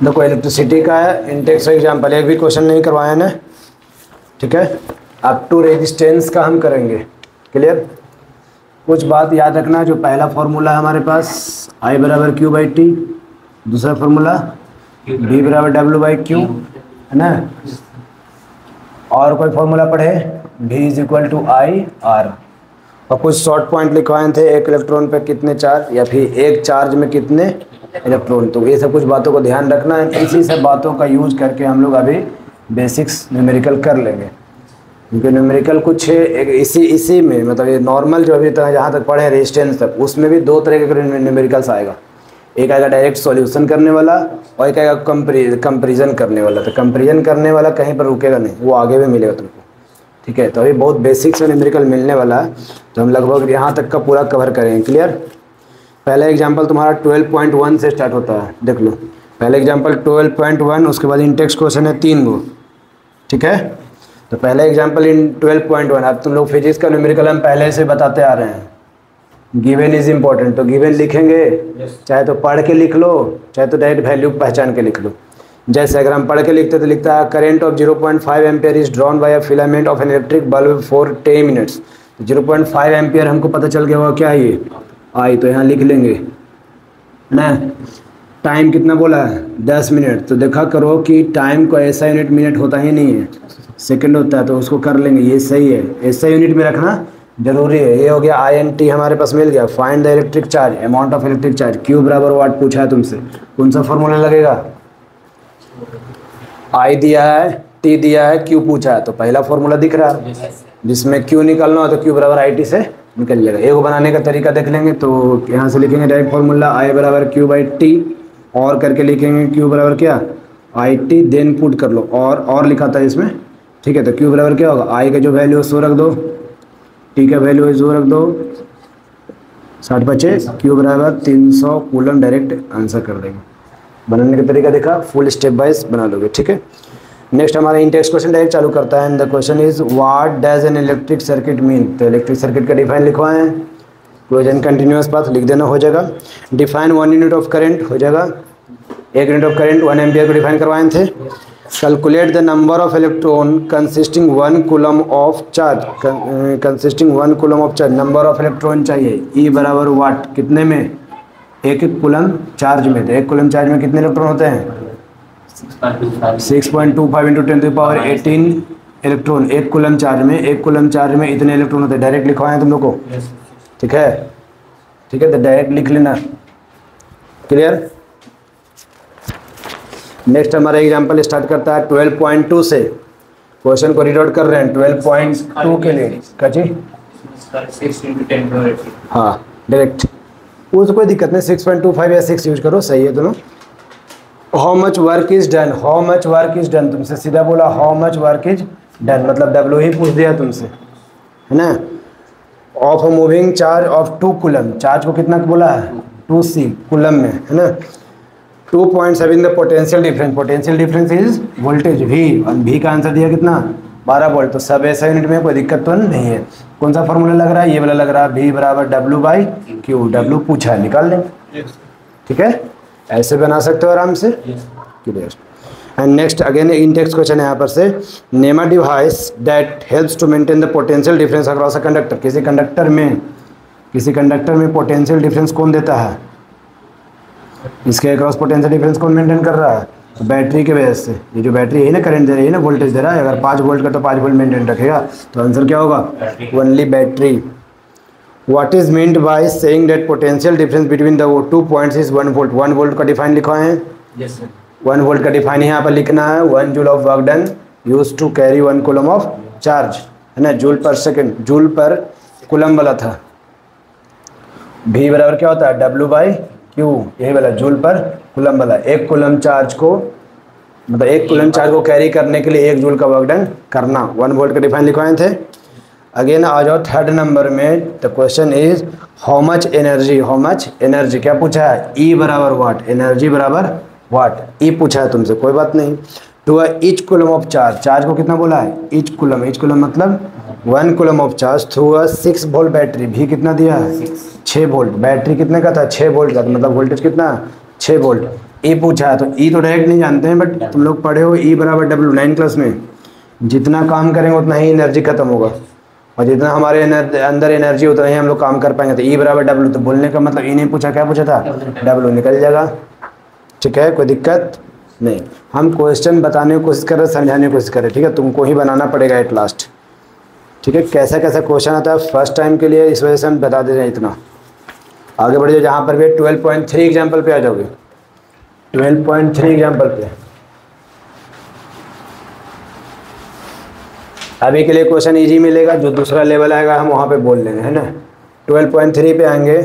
देखो इलेक्ट्रिसिटी का है इंटेक्स एग्जाम्पल, एक भी क्वेश्चन नहीं करवाया ना, ठीक है। अप टू रेजिस्टेंस का हम करेंगे, क्लियर। कुछ बात याद रखना, जो पहला फॉर्मूला है हमारे पास I बराबर क्यू बाई टी, दूसरा फॉर्मूला B बराबर डब्ल्यू बाई क्यू, है ना। और कोई फॉर्मूला पढ़े, V is equal to I R. और कुछ शॉर्ट पॉइंट लिखवाए थे, एक इलेक्ट्रॉन पे कितने चार्ज या फिर एक चार्ज में कितने इलेक्ट्रॉन। तो ये सब कुछ बातों को ध्यान रखना है, इसी सब बातों का यूज करके हम लोग अभी बेसिक्स न्यूमेरिकल कर लेंगे। क्योंकि न्यूमेरिकल कुछ एक इसी में मतलब ये नॉर्मल जो अभी तक जहाँ तक पढ़े रेजिस्टेंस तक, उसमें भी दो तरह के न्यूमेरिकल्स आएगा। एक आएगा डायरेक्ट सॉल्यूशन करने वाला और एक आएगा कंपेरिजन करने वाला। तो कंपेरिजन करने वाला कहीं पर रुकेगा नहीं, वो आगे भी मिलेगा तुमको, ठीक है। तो अभी बहुत बेसिक्स न्यूमेरिकल मिलने वाला है, तो हम लगभग यहाँ तक का पूरा कवर करेंगे, क्लियर। पहला एग्जाम्पल तुम्हारा 12.1 से स्टार्ट होता है, देख लो। पहले एग्जाम्पल 12.1, उसके बाद इंटेक्स क्वेश्चन है 3 गो, ठीक है। तो पहले एग्जाम्पल इन 12.1, अब तुम लोग फिजिक्स का न्यूमेरिकल हम पहले से बताते आ रहे हैं। गिवन इज इम्पोर्टेंट, तो गिवन लिखेंगे, चाहे तो पढ़ के लिख लो, चाहे तो डायरेक्ट वैल्यू पहचान के लिख लो। जैसे अगर हम पढ़ के लिखते तो लिखता है current of 0.5 ampere is drawn by a filament of an electric bulb for 10 minutes. 0.5 ampere हमको पता चल गया होगा क्या है ये आई, तो यहाँ लिख लेंगे ना। टाइम कितना बोला है 10 मिनट, तो देखा करो कि टाइम को ऐसा यूनिट मिनट होता ही नहीं है, सेकंड होता है, तो उसको कर लेंगे, ये सही है, ऐसा यूनिट में रखना जरूरी है। ये हो गया INT हमारे पास मिल गया। Find the electric charge, amount of electric charge, Q बराबर वाट पूछा है तुमसे, कौन सा फॉर्मूला लगेगा। I दिया है, T दिया है, Q पूछा है, तो पहला फॉर्मूला दिख रहा है, जिसमें Q निकालना हो तो Q बराबर IT से निकल जाएगा। एक बनाने का तरीका देख लेंगे, तो यहाँ से लिखेंगे डायरेक्ट फॉर्मूला I बराबर Q बाई टी, और करके लिखेंगे Q बराबर क्या IT, देन पुट कर लो, और लिखा था इसमें, ठीक है। तो Q बराबर क्या होगा, I का जो वैल्यू है 100 रख दो, T का वैल्यू है 100 रख दो, 60 बचे, Q बराबर 300 कूलम, डायरेक्ट आंसर कर देंगे। बनाने का तरीका देखा, फुल स्टेप वाइज बना लोगे, ठीक है। नेक्स्ट हमारा इंटेक्स क्वेश्चन डायरेक्ट चालू करता है। And the question is what does an electric circuit mean. तो इलेक्ट्रिक सर्किट का डिफाइन लिखवाएं, क्लोज एंड कंटिन्यूअस पाथ लिख देना, हो जाएगा। डिफाइन 1 यूनिट ऑफ करंट, हो जाएगा। 1 यूनिट ऑफ करंट 1 एम्पियर को डिफाइन करवाए थे। Calculate the number of electron consisting 1 coulomb of charge, consisting 1 coulomb of charge, number of electron चाहिए। ई बराबर वाट, कितने में, एक कूलम चार्ज में। तो 1 कूलम चार्ज में कितने इलेक्ट्रॉन होते हैं 6.25 into 10 to the power 18 electron. 1 coulomb charge में, 1 कूलम चार्ज में इतने इलेक्ट्रॉन होते हैं। डायरेक्ट लिखवाएं तुम लोग को, ठीक है, ठीक है। तो डायरेक्ट लिख लेना, क्लियर। नेक्स्ट हमारा एग्जांपल स्टार्ट करता है 12.2 से। क्वेश्चन को रीड आउट कर रहे हैं 12.2 के लिए, काजी 6 इंटू 10 टू 18। हाँ डायरेक्ट, वो तो कोई दिक्कत नहीं, 6.25 या 6 यूज करो, सही है दोनों। How much work is done, how much work is done, तुमसे सीधा बोला how much work is done, मतलब W ही पूछ दिया तुमसे, है ना। Of moving charge of 2 coulomb, charge को कितना बोला है 2C कूलम में, है ना। 2.7 the potential difference, potential difference is voltage V, और V का आंसर दिया कितना 12 वोल्ट। तो सब ऐसा यूनिट में कोई दिक्कत तो नहीं है। कौन सा फॉर्मूला लग रहा है, ये वाला लग रहा है, V बराबर W बाई क्यू। W पूछा है, निकाल लेंगे, ठीक है। ऐसे बना सकते हो आराम से, clear. And next again intext question है यहाँ पर से। Name a device that helps to maintain the potential difference across a conductor. किसी कंडक्टर में पोटेंशियल डिफरेंस कौन देता है, इसके अक्रॉस पोटेंशियल डिफरेंस कौन मेंटेन कर रहा है, तो बैटरी के वजह से। ये जो बैटरी है ना करंट दे रही है ना, वोल्टेज दे रहा है, अगर 5 वोल्ट का तो 5 वोल्ट मेंटेन रखेगा, तो आंसर क्या होगा only battery. What is meant by saying that potential difference between the 2 points is 1 volt. 1 volt का डिफाइन लिखवाए हैं, यस सर। 1 वोल्ट का डिफाइन यहाँ पर लिखना है, 1 joule of work done used to carry 1 coulomb of charge, है ना। जूल पर सेकेंड, जूल पर कूलम वाला था। V बराबर क्या होता है W बाई क्यू, यही वाला जूल पर कूलम वाला। 1 कूलम चार्ज को, मतलब 1 कूलम चार्ज को कैरी करने के लिए 1 जूल का वर्क डन करना। 1 वोल्ट का डिफाइन लिखवाए थे। अगेन आ जाओ थर्ड नंबर में। The question is how much energy, how much energy क्या पूछा है, E बराबर वाट, एनर्जी बराबर वाट, E पूछा है तुमसे, कोई बात नहीं। To each coulomb of charge, charge को कितना बोला है ईच कूलम, ईच कूलम मतलब 1 coulomb of charge through a 6 volt battery. भी कितना दिया है 6 वोल्ट, बैटरी कितने का था 6 वोल्ट का, तो मतलब वोल्टेज कितना 6 वोल्ट। ई पूछा है तो ई तो डायरेक्ट नहीं जानते हैं, बट तुम लोग पढ़े हो ई बराबर डब्ल्यू 9 क्लास में। जितना काम करेंगे उतना ही एनर्जी खत्म होगा, और जितना हमारे अंदर एनर्जी उतना ही हम लोग काम कर पाएंगे। तो ई बराबर डब्ल्यू, तो बोलने का मतलब ई नहीं पूछा, क्या पूछा था, डब्ल्यू निकल जाएगा। ठीक है, कोई दिक्कत नहीं। हम क्वेश्चन बताने की कोशिश कर रहे हैं, समझाने की कोशिश कर रहे हैं। ठीक है, तुमको ही बनाना पड़ेगा एट लास्ट। ठीक है, कैसा कैसा क्वेश्चन आता है फर्स्ट टाइम के लिए, इस वजह से हम बता दे रहे हैं इतना। आगे बढ़ जाओ, जहाँ पर भी 12.3 एग्जाम्पल पे आ जाओगे। 12.3 एग्जाम्पल पे अभी के लिए क्वेश्चन इजी मिलेगा, जो दूसरा लेवल आएगा हम वहाँ पे बोल लेंगे, है ना। 12.3 पे आएंगे।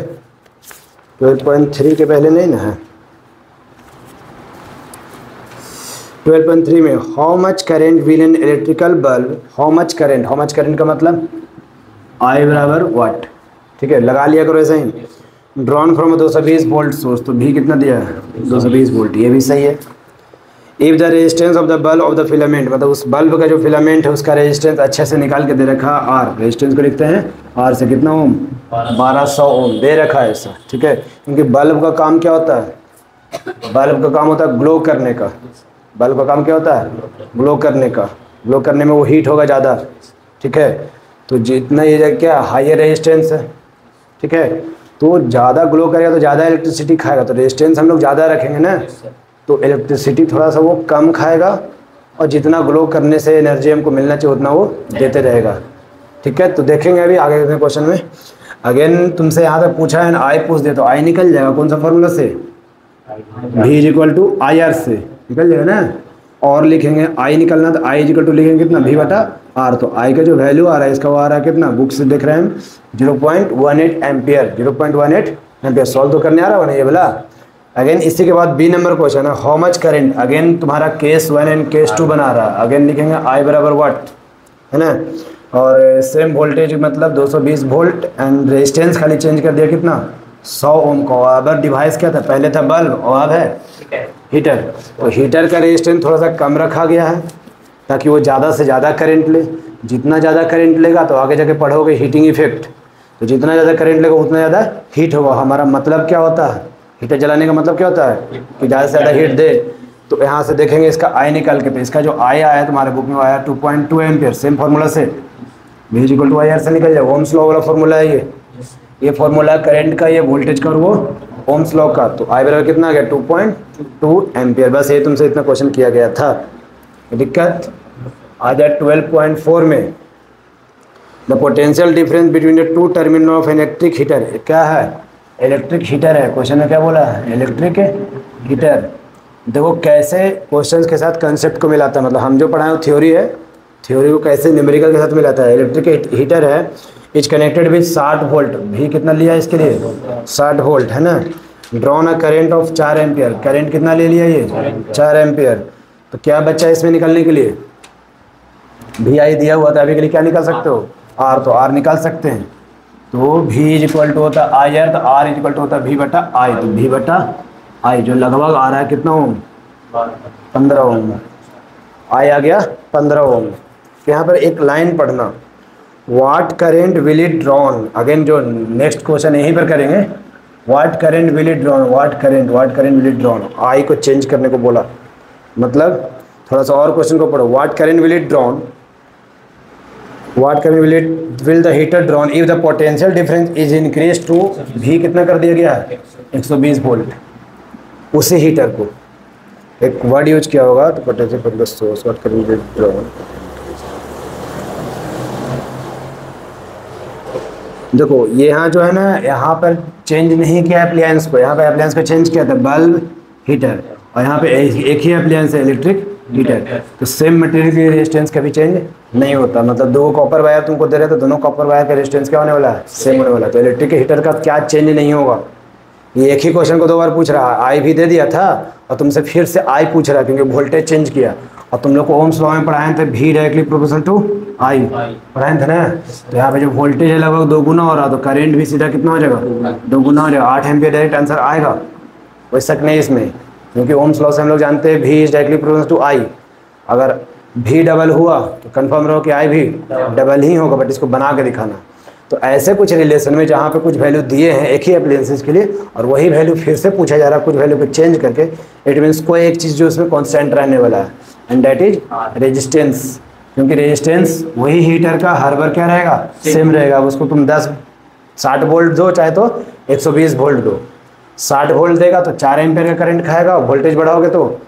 12.3 के पहले नहीं ना है। 12.3 में how much current will an electrical bulb, how much current का मतलब आई बराबर वाट। ठीक है, लगा लिया करो ऐसे ही। ड्रॉन फ्रॉम 220 वोल्ट सोर्स, तो भी कितना दिया है 220 वोल्ट, ये भी सही है। If the resistance of the bulb of the filament, मतलब उस बल्ब का जो फिलामेंट है उसका रेजिस्टेंस अच्छे से निकाल के दे रखा है आर, रेजिस्टेंस को लिखते हैं आर से, कितना ओम 1200 ओम दे रखा है ऐसा। ठीक है, क्योंकि बल्ब का काम क्या होता है, बल्ब का काम होता है ग्लो करने का। बल्ब का काम क्या होता है, ग्लो करने का। ग्लो करने में वो हीट होगा ज़्यादा। ठीक है, तो जितना ये क्या हायर रेजिस्टेंस है, ठीक है, तो ज़्यादा ग्लो करेगा तो ज़्यादा इलेक्ट्रिसिटी खाएगा, तो रेजिस्टेंस हम लोग ज़्यादा रखेंगे ना, तो इलेक्ट्रिसिटी थोड़ा सा वो कम खाएगा, और जितना ग्लो करने से एनर्जी हमको मिलना चाहिए उतना वो देते रहेगा। ठीक है, तो देखेंगे अभी आगे के क्वेश्चन में। अगेन तुमसे यहाँ तक पूछा है ना, आई पूछ दे तो आई निकल जाएगा, कौन सा फॉर्मूला से, V = IR से निकल जाएगा ना। और लिखेंगे आई निकलना तो I = लिखेंगे कितना V/R, तो I का जो वैल्यू आ रहा है इसका वो आ रहा है कितना, बुक से देख रहे हैं हम 0.18 एम्पियर। 0.18 एम्पियर सॉल्व तो करने आ रहा है ना ये वाला। अगेन इसी के बाद बी नंबर क्वेश्चन है हाउ मच करेंट, अगेन तुम्हारा केस 1 एंड केस 2 बना रहा है। अगेन लिखेंगे I बराबर वाट, है ना, और सेम वोल्टेज मतलब 220 वोल्ट, एंड रेजिस्टेंस खाली चेंज कर दिया कितना 100 ओम को। अब डिवाइस क्या था, पहले था बल्ब और अब है हीटर, तो हीटर का रेजिस्टेंस थोड़ा सा कम रखा गया है ताकि वो ज़्यादा से ज़्यादा करंट ले। जितना ज़्यादा करंट लेगा तो आगे जाके पढ़ोगे हीटिंग इफेक्ट, तो जितना ज़्यादा करंट लेगा उतना ज़्यादा हीट होगा। हमारा मतलब क्या होता है, हीटर जलाने का मतलब क्या होता है कि ज़्यादा से ज़्यादा हीट दे। तो यहाँ से देखेंगे इसका आई निकाल के, तो इसका जो आई आया तुम्हारे बुक में आया 2.2 एम्पियर, सेम फार्मूला से V = IR से निकल जाए। ओम्स लॉ वाला फार्मूला है ये फार्मूला करंट का, ये वोल्टेज का और वो ओम्स लॉ का। तो आई बराबर कितना आ गया 2.2 एम्पियर। बस ये तुमसे इतना क्वेश्चन किया गया था। दिक्कत आ जाए 12.4 में, the potential difference between the two terminal of electric heater. क्या है, इलेक्ट्रिक हीटर है। क्वेश्चन में क्या बोला है, इलेक्ट्रिक हीटर। देखो कैसे क्वेश्चंस के साथ कंसेप्ट को मिलाता है, मतलब हम जो पढ़ाए वो थ्योरी है, थ्योरी को कैसे न्यूमेरिकल के साथ मिलाता है। इलेक्ट्रिक हीटर है, इज कनेक्टेड विद 60 वोल्ट, भी कितना लिया इसके लिए 60 वोल्ट, है ना। Drawn a current of 4 ampere, current कितना ले लिया ये 4 एम्पियर। तो क्या बच्चा इसमें निकलने के लिए, भी आई दिया हुआ था, अभी के लिए क्या निकाल सकते हो आर, तो आर निकाल सकते हैं। तो V = होता है IR, तो R = होता है V/I, तो V/I जो लगभग आ रहा है कितना ओम 15 ओम, आई आ गया 15 ओम। यहाँ पर एक लाइन पढ़ना, what current will it drawn. Again जो नेक्स्ट क्वेश्चन यहीं पर करेंगे, what current will it drawn, what current will it drawn, I को चेंज करने को बोला। मतलब थोड़ा सा और क्वेश्चन को पढ़ो, what current will it drawn, what current will the heater drawn if the potential difference is increased to V कितना कर दिया गया है 120 वोल्ट। उसी हीटर को एक वर्ड यूज किया होगा, तो potential from the source what current will drawn. देखो ये यहाँ जो है ना, यहाँ पर चेंज नहीं किया अप्लायंस को, यहाँ पे अप्लायंस को चेंज किया था बल्ब हीटर, और यहाँ पे एक ही अप्लायंस है इलेक्ट्रिक हीटर। तो सेम मटेरियल की रेजिस्टेंस कभी चेंज नहीं होता, मतलब दो कॉपर वायर तुमको दे रहे, तो दोनों कॉपर वायर का रेजिस्टेंस क्या होने वाला है, सेम होने वाला है। तो इलेक्ट्रिक हीटर का क्या चेंज नहीं होगा। ये एक ही क्वेश्चन को 2 बार पूछ रहा है, आई भी दे दिया था और तुमसे फिर से आई पूछ रहा है क्योंकि वोल्टेज चेंज किया। और तुम लोग को ओम्स लॉ में पढ़ाए थे V directly proportional to I पढ़ाए थे ना। तो यहाँ पे जो वोल्टेज है लगभग 2 गुना हो रहा, तो करंट भी सीधा कितना हो जाएगा 2 गुना हो जाएगा। 8 एम्पियर डायरेक्ट आंसर आएगा, कोई शक नहीं इसमें, क्योंकि ओम्स लॉ से हम लोग जानते हैं V directly proportional to I। अगर V डबल हुआ तो कंफर्म रहो कि I भी डबल ही होगा, बट इसको बना के दिखाना। तो ऐसे कुछ रिलेशन में जहाँ पे कुछ वैल्यू दिए हैं एक ही अप्लायंसेस के लिए और वही वैल्यू फिर से पूछा जा रहा है कुछ वैल्यू को चेंज करके, इट मीन्स कोई एक चीज़ जो उसमें कॉन्स्टेंट रहने वाला है, एंड दैट इज रेजिस्टेंस। क्योंकि रेजिस्टेंस वही हीटर का हर बार क्या रहेगा, सेम रहेगा। उसको तुम 60 वोल्ट दो चाहे तो 120 वोल्ट दो, 60 वोल्ट देगा तो 4 एम्पेयर का करंट खाएगा, वोल्टेज बढ़ाओगे तो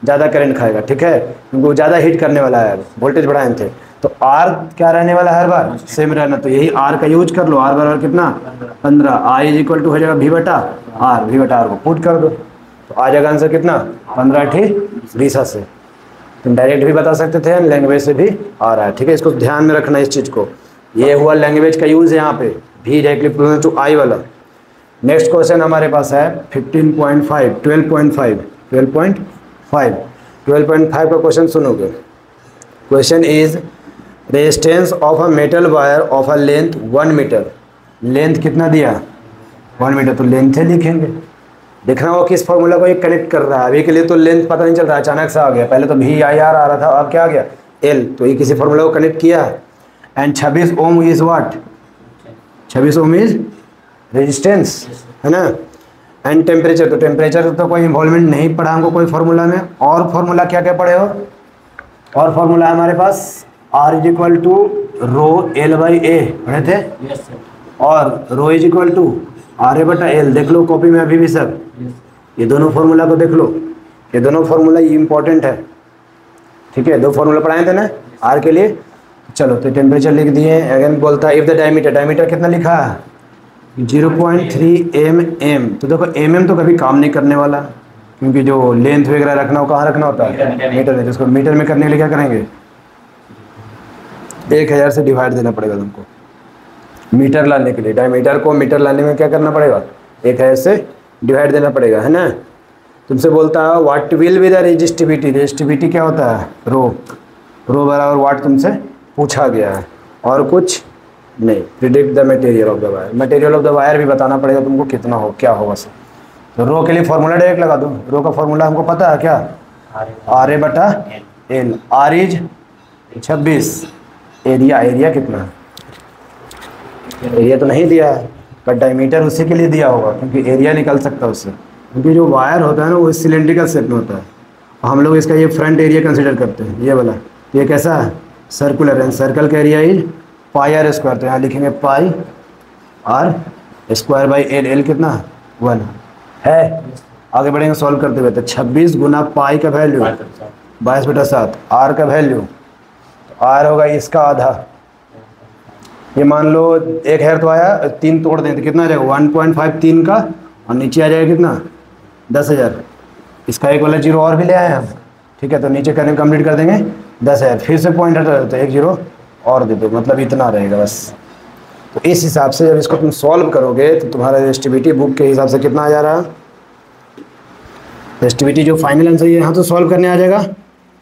ज़्यादा करंट खाएगा, ठीक है, क्योंकि वो ज़्यादा हीट करने वाला है, वोल्टेज बढ़ाए थे। तो आर क्या रहने वाला है, हर बार सेम रहना, तो यही आर का यूज कर लो। आर बराबर कितना 15, आई इज इक्वल टू हो जाएगा V बटा आर को पुट कर दो तो आ जाएगा आंसर कितना 15×20 से। तुम डायरेक्ट भी बता सकते थे, लैंग्वेज से भी आ रहा है, ठीक है। इसको ध्यान में रखना इस चीज़ को, ये हुआ लैंग्वेज का यूज़ यहाँ पे भी डायरेक्टली प्रोपोर्शनल टू आई वाला। नेक्स्ट क्वेश्चन हमारे पास है 12.5 का क्वेश्चन सुनोगे। Question is resistance of a metal wire of a length 1 metre. Length कितना दिया 1 मीटर, तो लेंथ है लिखेंगे, देखना हो किस फॉर्मूला को ये कनेक्ट कर रहा है। अभी के लिए तो लेंथ पता नहीं चल रहा, अचानक से आ गया, पहले तो VIR आ रहा था, अब क्या आ गया L, तो ये किसी फॉर्मूला को कनेक्ट किया है। And 26 ohm is what, 26 ohm is resistance, है ना। एंड टेम्परेचर, तो टेम्परेचर तो कोई इन्वॉल्वमेंट नहीं पड़ा हमको कोई फॉर्मूला में। और फॉर्मूला क्या क्या पढ़े हो, और फॉर्मूला हमारे पास R is equal to rho L/A पढ़े थे, और rho is equal to RA बटा L, देख लो कॉपी में अभी भी सब, ये दोनों फार्मूला को देख लो, ये दोनों फार्मूला ये इंपॉर्टेंट है, ठीक है। 2 फार्मूला पढ़ाए थे ना R के लिए। चलो तो टेम्परेचर लिख दिए। अगेन बोलता है इफ द डायमीटर कितना लिखा है 0.3 mm। तो देखो mm तो कभी काम नहीं करने वाला, क्योंकि जो लेंथ वगैरह रखना हो कहाँ रखना होता है, मीटर में। जिसको मीटर में करने के लिए क्या करेंगे, 1000 से डिवाइड देना पड़ेगा तुमको मीटर लाने के लिए। डायमीटर को मीटर लाने में क्या करना पड़ेगा, 1000 से डिवाइड देना पड़ेगा, है ना। तुमसे बोलता है what will be the resistivity. Resistivity क्या होता है, रो बराबर वाट तुमसे पूछा गया है, और कुछ नहीं। Predict the material of the wire, material of the wire भी बताना पड़ेगा तुमको कितना हो क्या होगा सब। तो रो के लिए फॉर्मूला डायरेक्ट लगा दो। रो का फॉर्मूला हमको पता है क्या, RA बटा L। R इज 26, एरिया कितना, एरिया तो नहीं दिया है, पर डायमीटर उसी के लिए दिया होगा क्योंकि एरिया निकल सकता है उससे, क्योंकि जो वायर होता है ना वो सिलेंड्रिकल शेप में होता है। हम लोग इसका ये फ्रंट एरिया कंसिडर करते हैं, ये वाला, ये कैसा है, सर्कुलर है। सर्कल का एरिया इज πr², तो यहाँ लिखेंगे πr² बाई L कितना 1 है। आगे बढ़ेंगे सॉल्व करते हुए। तो 26 गुना पाई का वैल्यू 22/7, R का वैल्यू, तो R होगा इसका आधा। ये मान लो 1000 तो आया, 3 तोड़ दें तो कितना आ जाएगा 1.5 3 का, और नीचे आ जाएगा कितना 10,000। इसका एक वाला जीरो और भी ले आए हम, ठीक है। तो नीचे करने कंप्लीट कर देंगे 10,000, फिर से पॉइंट हटा देते हैं, 1 जीरो और दे दो, मतलब इतना रहेगा बस। तो इस हिसाब से जब इसको तुम सॉल्व करोगे तो तुम्हारा रेजिस्टिविटी बुक के हिसाब से कितना आ जा रहा है, रेजिस्टिविटी जो फाइनल आंसर है यहाँ तो सॉल्व करने आ जाएगा,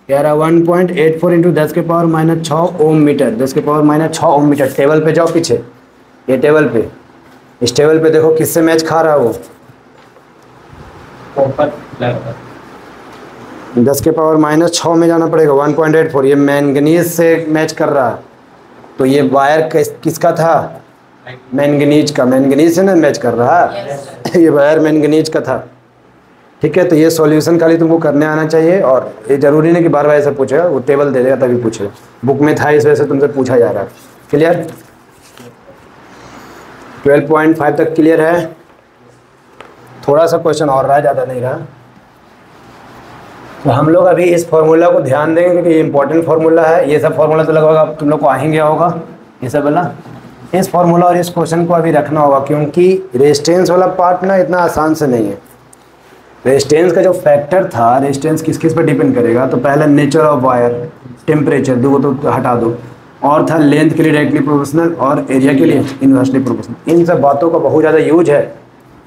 कह रहा 1.84 इंटू 10⁻⁶ ओम मीटर, 10⁻⁶ ओम मीटर। टेबल पे जाओ पीछे, ये टेबल पे, इस टेबल पे देखो किससे मैच खा रहा है वो, 10⁻⁶ में जाना पड़ेगा 1.84, ये मैंगनीज से मैच कर रहा है। तो ये वायर किसका था, मैंगनीज का, मैंगनीज से ना मैच कर रहा है ये वायर मैंगनीज का था, ठीक है। तो ये सॉल्यूशन खाली तुमको करने आना चाहिए, और ये जरूरी नहीं कि बार बार ऐसा पूछेगा, वो टेबल दे देगा तभी पूछेगा, बुक में था इस वजह से तुमसे पूछा जा रहा है। क्लियर, 12.5 तक क्लियर है। थोड़ा सा क्वेश्चन और रहा, ज़्यादा नहीं रहा। तो हम लोग अभी इस फार्मूला को ध्यान देंगे क्योंकि ये इंपॉर्टेंट फार्मूला है। ये सब फार्मूला तो लगभग तुम लोग को आ ही गया होगा, ये सब वाला। इस फार्मूला और इस क्वेश्चन को अभी रखना होगा, क्योंकि रेजिस्टेंस वाला पार्ट ना इतना आसान से नहीं है। रेजिस्टेंस का जो फैक्टर था, रेजिस्टेंस किस किस पर डिपेंड करेगा, तो पहले नेचर ऑफ वायर, टेम्परेचर, दो तो हटा दो, और था लेंथ के लिए डायरेक्टली प्रोपोर्शनल और एरिया के लिए इनवर्सली प्रोपोर्शनल। इन सब बातों का बहुत ज़्यादा यूज है,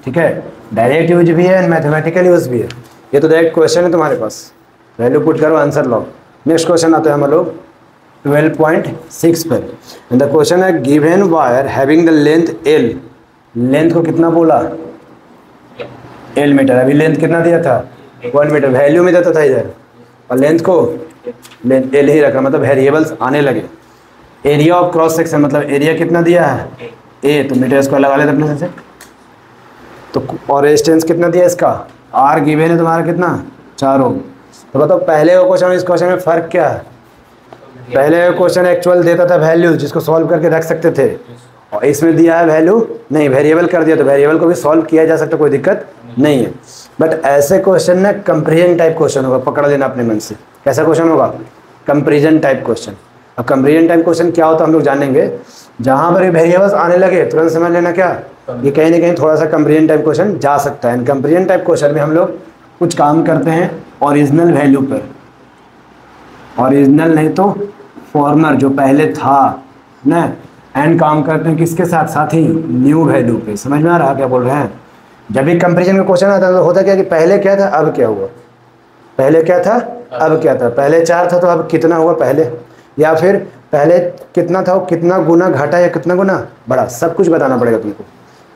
ठीक है। डायरेक्ट यूज भी है, मैथमेटिकल यूज भी है। ये तो डायरेक्ट क्वेश्चन है तुम्हारे पास, वैल्यू पुट करो, आंसर लो। नेक्स्ट क्वेश्चन आता है हम लोग 12.6 पर। द क्वेश्चन है given wire having the length L, length को कितना बोला L मीटर, अभी लेंथ कितना दिया था 1 मीटर, वैल्यू में देता था इधर, और लेंथ को L ही रखा, मतलब वेरिएबल्स आने लगे। एरिया ऑफ क्रॉस सेक्शन, मतलब एरिया कितना दिया है ए, तो मीटर स्क्वायर लगा लेते अपने से। तो और रेजिस्टेंस कितना दिया इसका, आर गिवन है तुम्हारा कितना 4 ओम। तो बताओ पहले का क्वेश्चन इस क्वेश्चन में फ़र्क क्या है। पहले का क्वेश्चन एक्चुअल देता था वैल्यू जिसको सॉल्व करके रख सकते थे, और इसमें दिया है वैल्यू नहीं, वेरिएबल कर दिया, तो वेरिएबल को भी सॉल्व किया जा सकता, कोई दिक्कत नहीं है। बट ऐसे क्वेश्चन ना कंपेरिजन टाइप क्वेश्चन होगा, पकड़ लेना अपने मन से। कैसा क्वेश्चन होगा, कंपेरिजन टाइप क्वेश्चन। अब कंपेरिजन टाइप क्वेश्चन क्या होता है हम लोग जानेंगे। जहाँ पर वेरिएबल्स आने लगे तुरंत समझ लेना क्या, ये कहीं ना कहीं थोड़ा सा कंपेरिजन टाइप क्वेश्चन जा सकता है। कंपेरिजन टाइप क्वेश्चन में हम लोग कुछ काम करते हैं ओरिजिनल वैल्यू पर, ओरिजिनल नहीं तो फॉर्मर जो पहले था ना, एंड काम करते हैं किसके साथ, साथ ही न्यू वैल्यू पे। समझ में आ रहा क्या बोल रहे हैं। जब भी कंपेरिजन का क्वेश्चन आता है तो होता क्या कि पहले क्या था अब क्या हुआ, पहले क्या था अब क्या था, पहले 4 था तो अब कितना हुआ पहले, या फिर पहले कितना था वो कितना गुना घटा या कितना गुना बढ़ा, सब कुछ बताना पड़ेगा तुमको।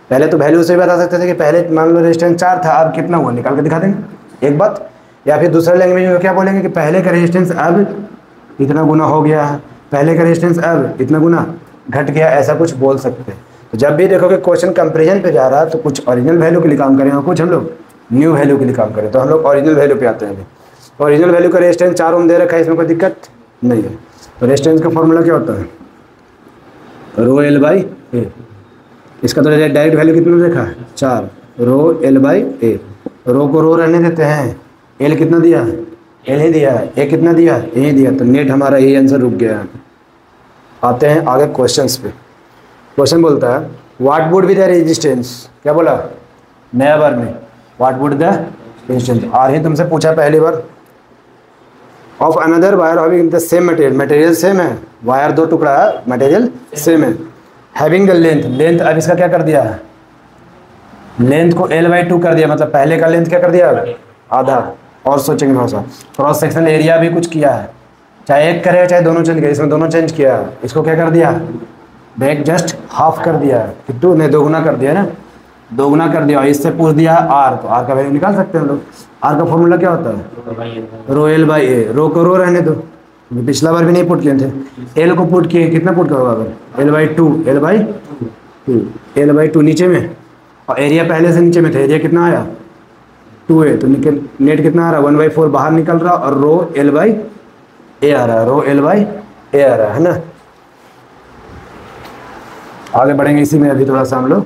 पहले तो वैल्यू से भी बता सकते थे कि पहले मान लो रेजिस्टेंस 4 था अब कितना हुआ, निकाल के दिखा देंगे एक बात। या फिर दूसरे लैंग्वेज में क्या बोलेंगे कि पहले का रेजिस्टेंस अब इतना गुना हो गया है, पहले का रेजिस्टेंस अब इतना गुना घट गया, ऐसा कुछ बोल सकते हैं। तो जब भी देखोगे क्वेश्चन कंपेरिजन पे जा रहा है तो कुछ ओरिजिनल वैल्यू के लिए काम करें और कुछ हम लोग न्यू वैल्यू के लिए काम करें। तो हम लोग ओरिजिनल वैल्यू पे आते हैं। ओरिजिनल वैल्यू का रेजिस्टेंस 4 ओम दे रखा है, इसमें कोई दिक्कत नहीं है। तो रेजिस्टेंस का फॉर्मूला क्या होता है, रो एल बाई ए। इसका तो डायरेक्ट वैल्यू कितना देखा है 4, रो एल बाई ए। रो को रो रहने देते हैं, एल कितना दिया है, एल ही दिया है, ए कितना दिया है, ए ही दिया। तो नेट हमारा यही आंसर रुक गया है। आते हैं आगे क्वेश्चंस पे। क्वेश्चन बोलता है what would be the resistance, क्या बोला नया बार में, what would the resistance, R ही तुमसे पूछा पहली बार, of another wire having the same material, material same है, वायर 2 टुकड़ा है, मटेरियल सेम है, हैविंग द लेंथ, लेंथ अब इसका क्या कर दिया है, लेंथ को l/2 कर दिया, मतलब पहले का लेंथ क्या कर दिया आधा। और सोचेंगे थोड़ा सा, क्रॉस सेक्शनल एरिया भी कुछ किया है, चाहे एक करे चाहे दोनों चेंज करे, इसमें दोनों चेंज किया है। इसको क्या कर दिया, बैक जस्ट हाफ कर दिया है, कितू ने 2 गुना कर दिया ना, 2 गुना कर दिया। इससे पूछ दिया आर, तो आर का वैल्यू निकाल सकते हैं हम लोग। आर का फॉर्मूला क्या होता है, रो एल बाई ए। रो को रो रहने दो, पिछला बार भी नहीं पुट किए थे। एल को पुट किए, कितना पुट करोगे अगर, l/2, l/2, l/2 नीचे में, और एरिया पहले से नीचे में था, एरिया कितना आया 2a, तो नेट कितना आ रहा है 1/4 बाहर निकल रहा, और रो l/a आ रहा है, रो l/a आ रहा है ना। आगे बढ़ेंगे इसी में अभी थोड़ा सा हम लोग।